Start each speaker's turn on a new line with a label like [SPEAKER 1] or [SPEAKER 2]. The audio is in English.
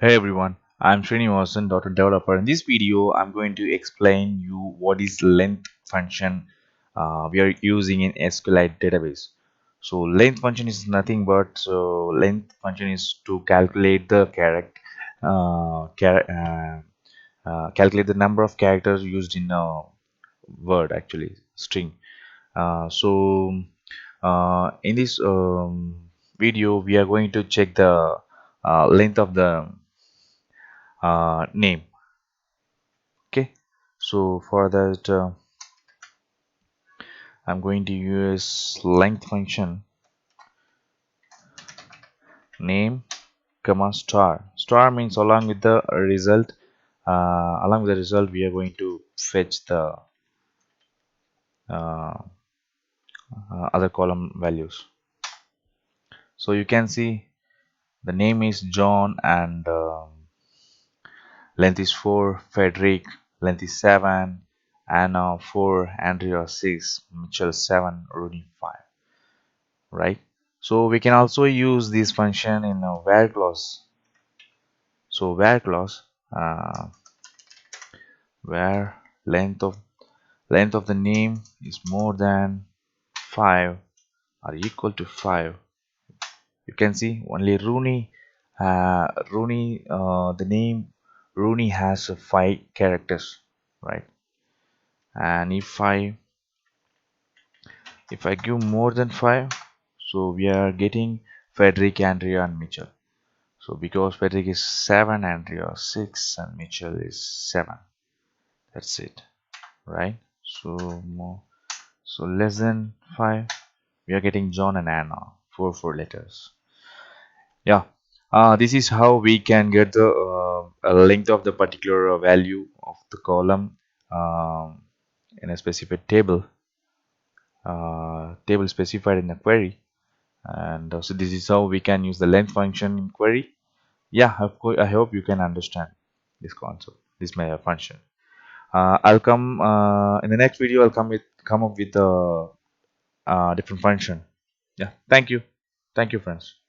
[SPEAKER 1] Hey everyone, I'm Srinivasan, .developer. In this video, I'm going to explain you what is length function we are using in SQLite database. So length function is nothing but length function is to calculate the calculate the number of characters used in a word, actually string. In this video, we are going to check the length of the name. Okay, so for that I'm going to use length function name comma star means along with the result we are going to fetch the uh, other column values. So you can see the name is John and length is 4, Frederick length is 7, Anna 4, Andrea 6, Mitchell 7, Rooney 5, right? So we can also use this function in a where clause. So uh, where length of the name is more than 5 or equal to 5. You can see only the name Rooney has 5 characters, right? And if I give more than 5, so we are getting Frederick, Andrea and Mitchell. So because Frederick is 7, Andrea 6 and Mitchell is 7. That's it, right? So less than 5, we are getting John and Anna, 4 letters. Yeah, this is how we can get the length of the particular value of the column in a specific table specified in a query. And so this is how we can use the length function in query. Yeah, of course, I hope you can understand this concept, this my function. I'll come in the next video. I'll come up with a different function. Yeah, thank you friends.